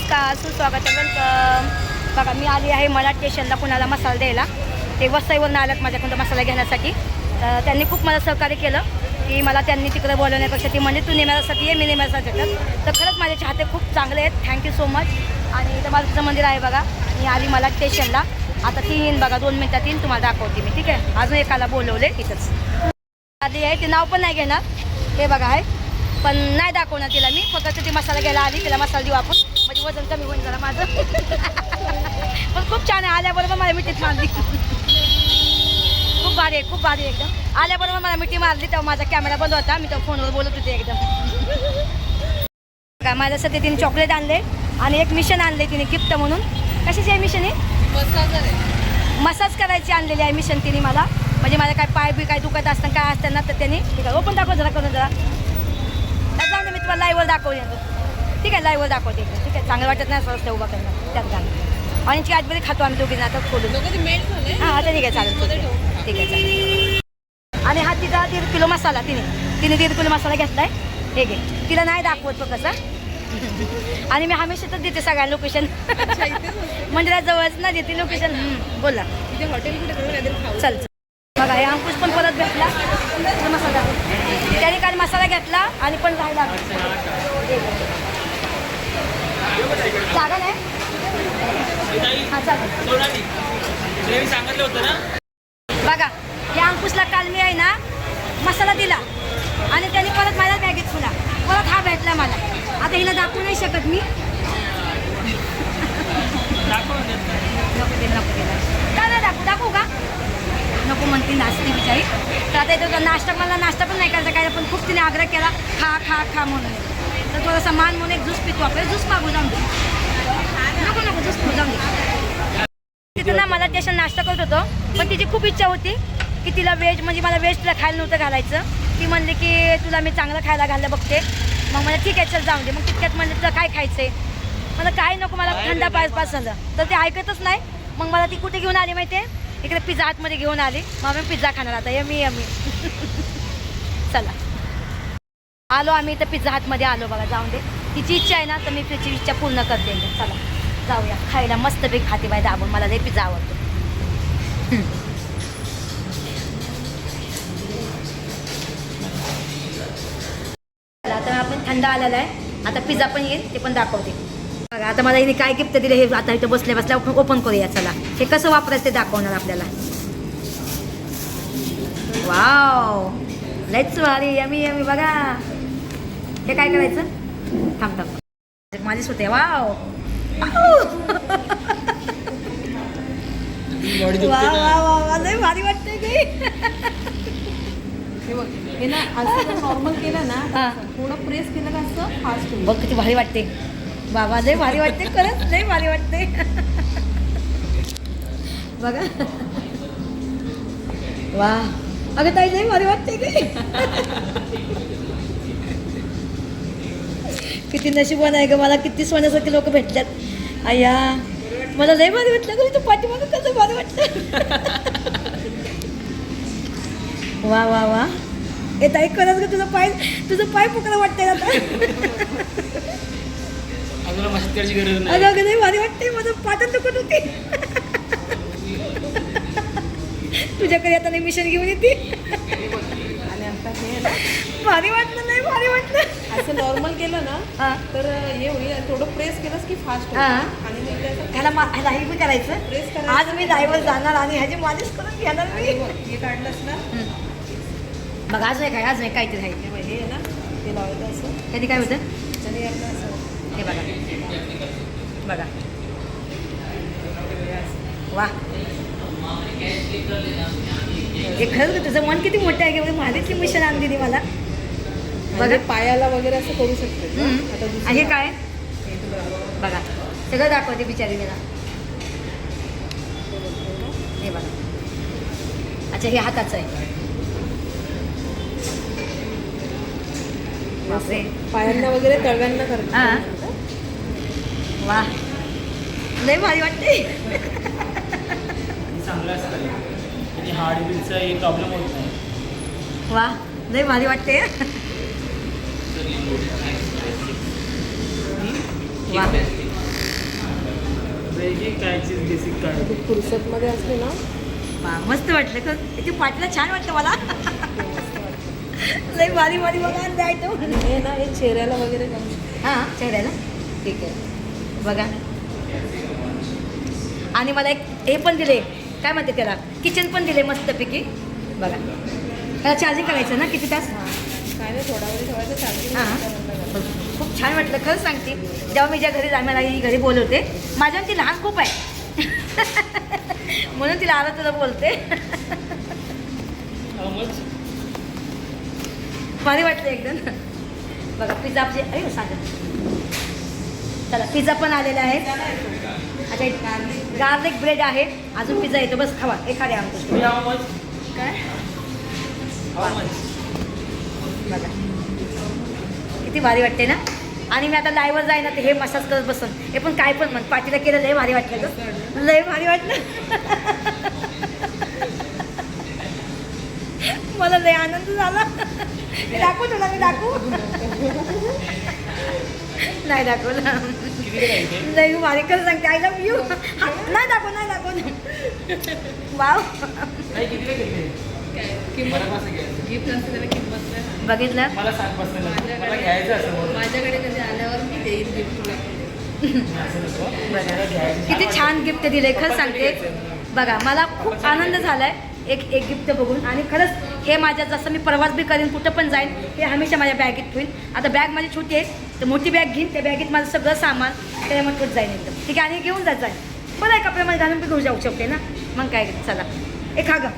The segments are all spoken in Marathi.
नमस्कार, सुस्वागत आहे, वेलकम. बघा मी आली आहे मला स्टेशनला कुणाला मसाला द्यायला. ते वसईवरून आल्यात माझ्याकडून मसाला घेण्यासाठी. तर त्यांनी खूप मला सहकार्य केलं की मला त्यांनी तिकडे बोलवण्यापेक्षा ती म्हणजे तू नेम्यासाठी ये, मी नेम्यासाठी शकत. तर खरंच माझे चाहते खूप चांगले आहेत. Thank you so much. आणि इथं मारुतीचं मंदिर आहे बघा. मी आली मला स्टेशनला. आता ती येईन बघा 2 मिनिटात येईन, तुम्हाला दाखवते मी. ठीक आहे. अजून एकाला बोलवले इथंच आधी आहे. ते नाव पण नाही घेणार, हे बघा आहे, पण नाही दाखवणार तिला मी. फक्त ती मसाला घ्यायला आली, तिला मसाला देऊ आपण, म्हणजे वजन कमी होईल जरा माझं. पण खूप छान आहे. आल्याबरोबर मला मिठीत मारली. खूप भारी आहे, खूप भारी आहे एकदम. आल्याबरोबर मला मिठी मारली. तेव्हा माझा कॅमेरा बंद होता, मी तेव्हा फोनवर बोलत होते एकदम. बघा माझ्यासाठी तिने चॉकलेट आणले आणि एक मिशन आणले तिने गिफ्ट म्हणून. कशाची आहे मिशन? आहे मसाज करायची आणलेली आहे मिशन तिने मला. म्हणजे मला काय पाय बी काय दुखत असतं काय असतं ना, तर त्यांनी ठीक आहे ओपन दाखव जरा करून जरा. जाऊ दे, मी तुम्हाला लाईव्हवर दाखवते. ठीक आहे, लाईव्हवर दाखवते. ठीक आहे, चांगलं वाटत नाही असं उभा करणं त्यात गाणं. आणि ची आजमध्ये खातो आम्ही दोघी आता खोलून. हां आता ठीक आहे, चालेल. ठीक आहे चालेल. आणि हा तिचा 1.5 किलो मसाला तिने 1.5 किलो मसाला घेतला आहे. हे घे, तिला नाही दाखवत तो कसं. आणि मी हमेशाच देते सगळ्या लोकेशन. मंदिराजवळच ना देते लोकेशन. बोला हॉटेल चल. बघा हे अंकुश पण परत भेटला मसाला. त्याने काल मसाला घेतला आणि पण राहिला. जागा नाही. हां चालेल. सांगितलं होतं ना. बघा या अंकुशला काल मी आहे ना मसाला दिला आणि त्याने परत माझ्या बॅगेत फुला. परत हा भेटला मला. आता हिला दाखवू नाही शकत मी. नको का नाही दाखवू का नको म्हणते नाचते बिचारी. तर आता इथं नाश्ता मला नाश्ता पण नाही करायचा काय, पण खूप तिने आग्रह केला खा खा खा म्हणून. तर थोडासा मान म्हणून एक ज्यूस पितो आपल्याला. ज्यूस मागू जाऊन दे. नको ज्यूस पिऊ जाऊन दे. तिथं ना मला त्याच्या नाश्ता करत होतो, पण तिची खूप इच्छा होती की तिला व्हेज म्हणजे मला व्हेज तुला खायला नव्हतं घालायचं. ती म्हणली की तुला मी चांगलं खायला घाललं बघते. मग मला ठीक आहे चल जाऊन दे. मग तितक्यात म्हणलं तुला काय खायचं आहे. मला काय नको, मला थंडा पास झालं. तर ते ऐकतच नाही. मग मला ती कुठे घेऊन आली माहिती आहे, इकडे पिझ्झा हातमध्ये घेऊन आली. मग आम्ही पिझ्झा खाणार आता. यमी चला आलो आम्ही इथं पिझ्झा हातमध्ये आलो बघा. जाऊन दे, तिची इच्छा आहे ना तर मी तिची इच्छा पूर्ण करते. चला जाऊया खायला. मस्त बी खाते बाय दाबून. मला लई पिझ्झा आवडतो. आता आपण थंड आलेला आहे. आता पिझ्झा पण येईल, ते पण दाखवते. बघा आता मला इथे काय गिफ्ट दिले हे आता इथं बसल्या ओपन करूया. चला हे कसं वापरायचं ते दाखवणार आपल्याला. वाव लयच भारी. यमी बघा. हे काय करायचं. थांब माझीच होते. वाव वा लय भारी वाटतंय की. हे ना असं नॉर्मल केलं ना, थोडं प्रेस केलं का असं फास्ट बघ किती भारी वाटते. बाबा लय भारी वाटते, खरंच लय भारी वाटते. बघा वा अगं ताई लय भारी वाटते की. किती नशीबवान आहे ग. मला किती सोन्यासारखे लोक भेटतात. अय्या मला लय भारी वाटलं ग. तू पाठीमागं कसं भारी वाटतं. वा वा वा. ए ताई खरंच ग तुझं पाय पुकला वाटतंय आता. मस्ती गरज नाही. अगं नाही भारी वाटते. माझं पाठच दुखत होती. तुझ्याकडे आता नाही मिशन घेऊन येते. आणि आता हे ना भारी वाटलं नाही भारी वाटलं. असं नॉर्मल केलं ना तर हे होईल. थोडं प्रेस केलंस की फास्ट आणि मग ह्याला हे बी करायचं. प्रेस करायचं. आज मी लाईव्हवर जाणार आणि ह्याची मालिश करून घेणार मी. हे काढलंस ना बघा आज नाही काय, आज नाही काहीतरी आहे. हे ना ते लावायचं असं. कधी काय होतं आणि आपलं असं हे बघा बघा. वा हे खरंच तुझं मन किती मोठं आहे की माझीची मिशन आणली ती मला. बघा पायाला वगैरे असं करू शकते. आता हे काय बघा सगळं दाखवते बिचारी मला. हे बघा. अच्छा हे हाताचं आहे. पायांना वगैरे तळव्यांना करतो. हां वा लय भारी वाटते. चांगलं असतं आणि हार्ट बीटचा एक प्रॉब्लेम होत नाही. वा लय भारी वाटते. वा वेगळी काय चीज बेसिक काय फुरसतमध्ये असली ना वा, मस्त वाटलं का ती पाटीला छान वाटतं मला लई भारी भारी बघा जायचं हे ना हे चेहऱ्याला वगैरे घालून. हां चेहऱ्याला ठीक आहे. बघा आणि मला एक हे पण दिले काय म्हणते त्याला किचन पण दिले मस्तपैकी बघा त्याला चार्जिंग करायचं ना किती तास काय नाही थोडा वेळ ठेवायचं चालते. हां खूप छान वाटलं खरंच सांगते जेव्हा मी ज्या घरी मला ही घरी बोलवते माझ्या ती लहान खूप आहे म्हणून तिला आलं तुला बोलते भारी वाटलं एकदम बघा पिझ्झा आपले अरे सांगा चला पिझ्झा पण आलेला आहे अच्छा गार्लिक ब्रेड आहे अजून पिझ्झा येतो बस खावा एखाद्या आमचं काय बघा किती भारी वाटते ना आणि मी आता लाईव्हवर जाईन ना तर हे मसाज करत बसून हे पण काय पण म्हण पाटीला केलं लय भारी वाटलं तर लय भारी वाटलं मला लय आनंद झाला मी दाखवू तुला मी दाखवू नाही दाखवलं लय भारी कर सांगते आय लव्ह यू नाही दाखव वाव गिफ्ट असते त्याला किंमत नाही. बघितलं मला 7 वाजता मला घ्यायचं असं म्हणून. माझ्याकडे कधी आल्यावर मी देईन गिफ्ट तुला. असं नको. मला घ्यायचं. किती छान गिफ्ट दिले खरं सांगते बघा मला खूप आनंद झालाय एक गिफ्ट बघून आणि खरंच हे माझ्या जसं मी प्रवास बी करीन कुठं पण जाईन हे हमेशा माझ्या बॅगेत होईल आता बॅग माझी छोटी आहे तर मोठी बॅग घेईन त्या बॅगेत माझं सगळं सामान त्याच्यामध्ये कुठं जाईन एकदम ठीक आहे आणि घेऊन जात जाईन बरं आहे कपड्यामध्ये घालून बी घेऊन जाऊ शकते ना मग काय चला ए खा गं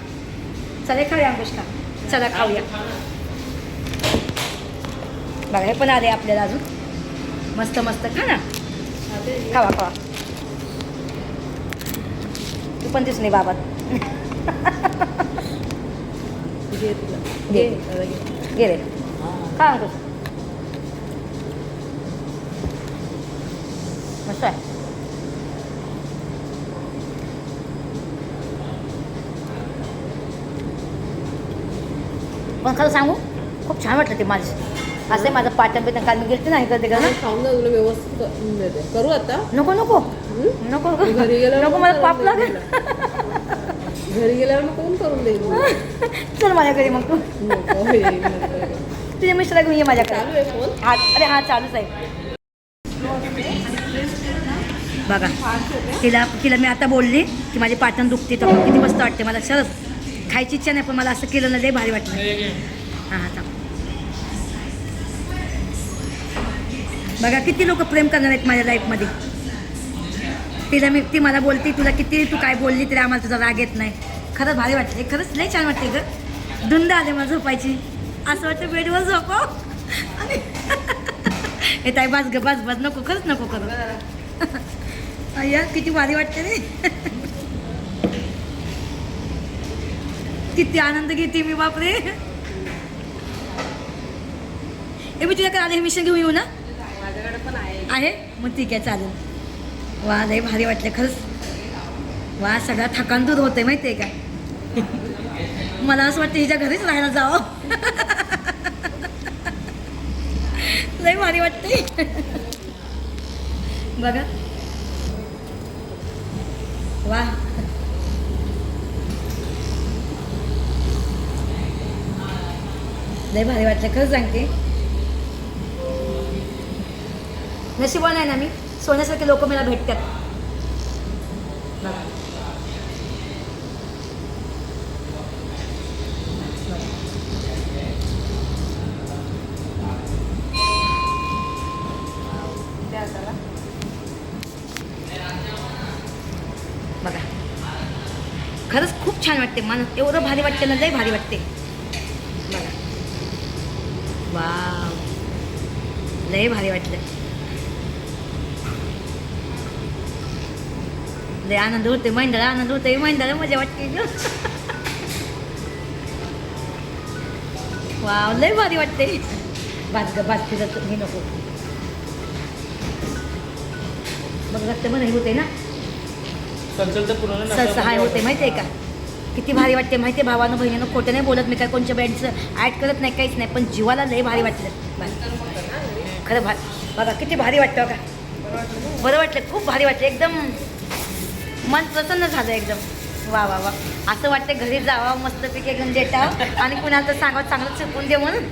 चला हे खाऊया अंकुश खा चला खाऊया बघा हे पण आले आपल्याला अजून मस्त मस्त खा ना खावा तू पण दिसून बाबा घे तुला. घे. दादा घे. घे रे खा अंकुश मस्त आहे पण खरं सांगू खूप छान वाटलं ते माझं असं आहे माझं पाटण बिटण काल मी गेलते ना इकडे तिकडे आणि खाऊन जा तुला व्यवस्थित करून देते. करू आता नको नको घरी गेल्यावर नको मला पाप लागेल घरी गेल्यावर मग कोण करून देईल चल माझ्या घरी मग तू नको, येईल नंतर. तुझ्या मिस्टरला घेऊन ये माझ्याकडे चालू आहे फोन हा अरे हा चालूच आहे बघा तिला मी आता बोलली की माझी पाटण दुखते तर किती मस्त वाटते मला सरस खायची इच्छा नाही पण मला असं केलं ना लय भारी वाटलं हां थांब बघा किती लोक प्रेम करणार आहेत माझ्या लाईफमध्ये ती मला बोलते तुला किती तू काय बोलली तरी आम्हाला तुझा राग येत नाही खरंच भारी वाटते हे खरंच लय छान वाटते गं धुंद आले मला झोपायची असं वाटतं बेडवर झोपाव आणि हे ताई बस नको खरंच नको करू अय्या किती भारी वाटते रे किती आनंद घेते मी बापरे हे मी तुझ्याकडे आले हे मिशन घेऊन येऊ ना माझ्याकडे पण आहे मग ठीक आहे चालेल वा लय भारी वाटलं खरंच वा सगळा थकान दूर होतंय माहिती आहे का मला असं वाटतं हिच्या घरीच राहायला जावं लय भारी वाटते बघा वा लय भारी वाटलं खरं सांगते नशिबान आहे ना मी सोन्यासारखे लोक मला भेटतात बघा बघा खरंच खूप छान वाटते मला एवढं भारी वाटते ना लय भारी वाटते बघा वाव लय भारी वाटलं लय आनंद होते महिंदाला आनंद होते महिंदाला मजा वाटते वाव लय भारी वाटते बाज फिरत हे नको बघ रक्त पण हे होते ना सहाय होते माहिती आहे का किती भारी वाटते माहिती आहे भावानं बहिणीनं खोटं नाही बोलत मी काय कोणच्या बँडचं ॲड करत नाही काहीच नाही पण जीवाला लय भारी वाटलं खरं बघा किती भारी वाटतं का बरं वाटलं खूप भारी वाटलं एकदम मन प्रसन्न झालं एकदम. वा वा वा. असं वाटतं घरी जावं मस्तपैकी एकदम देटावं आणि कुणाला तर सांगावं चांगलं चुकून दे म्हणून.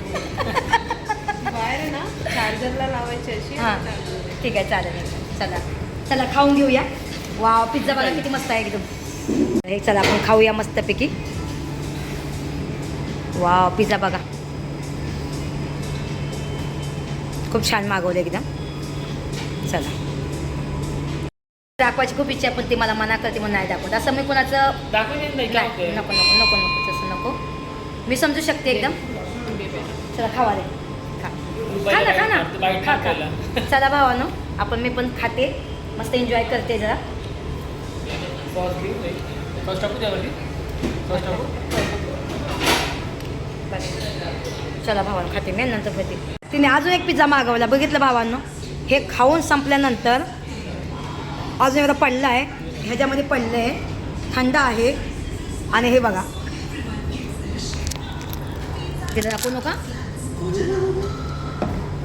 बाहेर ना चार्जरला लावायची अशी. हां ठीक आहे चालेल. चला चला खाऊन घेऊया. वा पिझ्झा बघा किती मस्त आहे एकदम. हे चला आपण खाऊया मस्तपैकी. वा पिझ्झा बघा खूप छान मागवलं एकदम. चला दाखवायची खूप इच्छा आहे पण ती मला मना करते म्हणून नाही दाखवत. असं मी कोणाचं दाखवून नाही नको नको नको नको तसं नको. मी समजू शकते एकदम. चला खावा रे. खा ना खा ना खा खा. चला भावानो आपण मी पण खाते मस्त एन्जॉय करते जरा. चला भावानं खाते मी नंतर खाते. तिने अजून एक पिझ्झा मागवला बघितलं भावांनो. हे खाऊन संपल्यानंतर अजून एवढा पडला आहे. ह्याच्यामध्ये पडलं आहे थंड आहे. आणि हे बघा तिला दाखवू नका.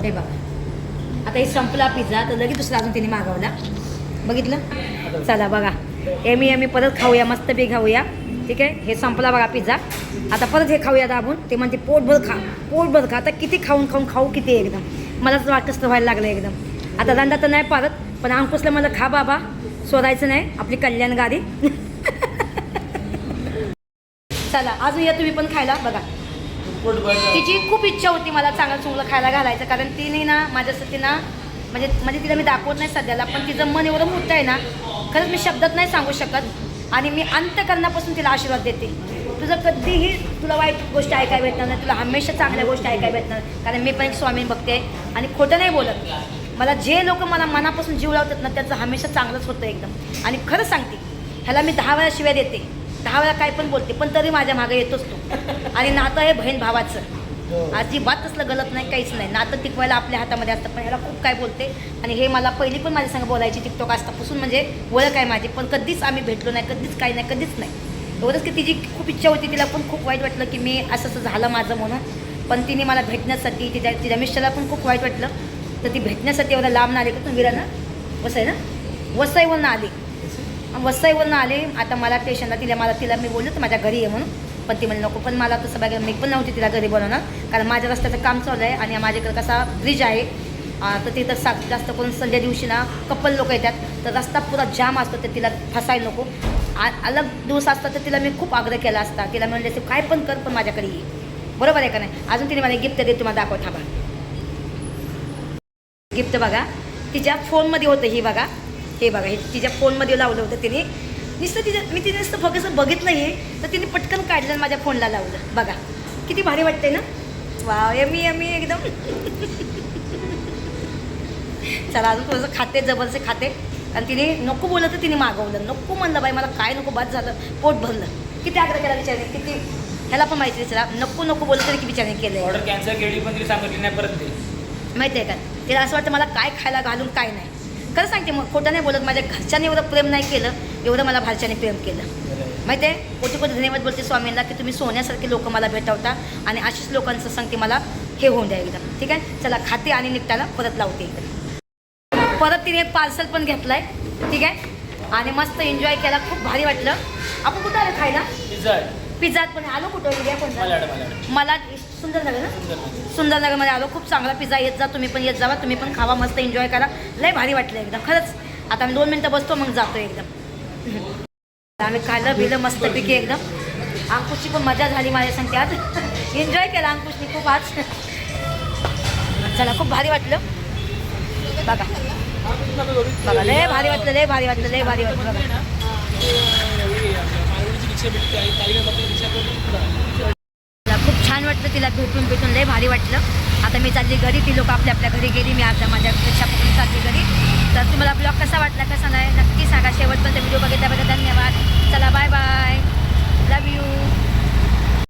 हे बघा आता हे संपला पिझ्झा तर लगेच दुसरा अजून तिने मागवला बघितलं. चला बघा एमी परत खाऊया मस्त बी खाऊया. ठीक आहे हे संपला बघा पिझ्झा. आता परत हे खाऊया दाबून. ते म्हणते पोटभर खा. आता किती खाऊ किती एकदम. मलाच वाटत व्हायला लागलं एकदम. आता धंदा तर नाही पारत पण अंकुशला मला खा बाबा सोडायचं नाही आपली कल्याण गाडी. चला अजून या तुम्ही पण खायला बघा. तिची खूप इच्छा होती मला चांगलं चुंगलं खायला घालायचं कारण तिने ना माझ्यासाठी ना म्हणजे तिला मी दाखवत नाही सध्याला पण तिचं मन एवढं मोठं आहे ना खरंच मी शब्दात नाही सांगू शकत. आणि मी अंतकरणापासून तिला आशीर्वाद देते. तुझं कधीही तुला वाईट गोष्टी ऐकायला भेटणार नाही. तुला हमेशा चांगल्या गोष्टी ऐकायला भेटणार कारण मी पण एक स्वामी बघते आणि खोटं नाही बोलत. मला जे लोक मला मनापासून जीव लावतात ना त्याचं हमेशा चांगलंच होतं एकदम. आणि खरं सांगते ह्याला मी 10 वेळा शिव्या देते 10 वेळा काय पण बोलते पण तरी माझ्या मागे येतोच तो. आणि नातं हे बहीण भावाचं अजिबात असलं गलत नाही काहीच नाही. नातं टिकवायला आपल्या हातामध्ये असतं पण ह्याला खूप काय बोलते. आणि हे मला पहिली पण माझ्या संग बोलायची टिकटॉक असतापासून म्हणजे ओळख आहे माझी पण कधीच आम्ही भेटलो नाही कधीच काही नाही कधीच नाही. एवढंच की तिची खूप इच्छा होती. तिला पण खूप वाईट वाटलं की मी असं झालं माझं म्हणून. पण तिने मला भेटण्यासाठी तिच्या मिस्टरला पण खूप वाईट वाटलं तर ती भेटण्यासाठी एवढं लांब ना आली का तुम्ही ना वसईवरून आली. वसईवरून आले. आता मला स्टेशनला तिला मी बोललो तर माझ्या घरी आहे म्हणून पण ती म्हणजे नको. पण मला तसं बघायला मी पण नव्हती तिला घरी बनवणार कारण माझ्या रस्त्याचं काम चालू आहे आणि माझ्याकडे कसा ब्रिज आहे तर तिथं जास्त करून संध्या दिवशी ना कपल लोक येतात तर रस्ता पुरा जाम असतो तर तिला फसायला नको. अलग दिवस असता तर तिला मी खूप आग्रह केला असता. तिला म्हणले असे काय पण कर पण माझ्याकडे ये. बरोबर आहे का नाही. अजून तिने मला गिफ्ट दे तुम्हाला दाखवत हा बघा गिफ्ट बघा. तिच्या फोनमध्ये होतं ही बघा. हे बघा हे तिच्या फोनमध्ये लावलं होतं तिने. नुसतं मी तिने नुसतं फक्त बघितलं हे तर तिने पटकन काढलं आणि माझ्या फोनला लावलं. बघा किती भारी वाटते ना. वा यमी एकदम. चला अजून थोडंसं खाते जबरदस्त खाते आणि तिने नको बोललं तर तिने मागवलं. नको म्हणलं बाई मला काय नको बाद झालं पोट भरलं. किती आग्रह केला विचारणे किती ह्याला पण माहिती विचारा नको बोललं तरी की विचारणे केलं. ऑर्डर कॅन्सल केली पण तिला सांगितली नाही परत ते माहिती आहे का. तिला असं वाटतं मला काय खायला घालून काय नाही. खरं सांगते मग खोटं नाही बोलत. माझ्या घरच्यांनी एवढं प्रेम नाही केलं एवढं मला भारच्याने प्रेम केलं. माहिती आहे कोटी धन्यवाद बोलते स्वामींना की तुम्ही सोन्यासारखे लोक मला भेटवता आणि अशीच लोकांचं सांगते मला हे होऊन द्या एकदम. ठीक आहे चला खाते आणि निघताना परत लावते एकदम. परत तिने एक पार्सल पण घेतलं आहे. ठीक आहे आणि मस्त एन्जॉय केला. खूप भारी वाटलं. आपण कुठं आलं खायला पिझ्झात पण आलो कुठं उद्या कोणता मला सुंदरनगर ना सुंदरनगरमध्ये आलो. खूप चांगला पिझ्झा येत जा तुम्ही पण येत जावा. तुम्ही पण खावा मस्त एन्जॉय करा. लय भारी वाटलं एकदम खरंच. आता आम्ही 2 मिनटं बसतो मग जातो एकदम. आम्ही खाल्लं बिलं मस्तपैकी एकदम. अंकुशची पण मजा झाली माझ्या सांगते आज. एन्जॉय केला अंकुशनी खूप आज. चला खूप भारी वाटलं बघा बघा लय भारी वाटलं बघा. खूप छान वाटलं तिला भेटून लय भारी वाटलं. आता मी चालली घरी. ती लोक आपल्या घरी गेली. मी आता माझ्या रिक्षा पकडून चालली घरी. तर तुम्हाला ब्लॉग कसा वाटला कसा नाही नक्की सांगा. शेवटपर्यंत व्हिडिओ बघितल्याबद्दल धन्यवाद. चला बाय बाय. Love you.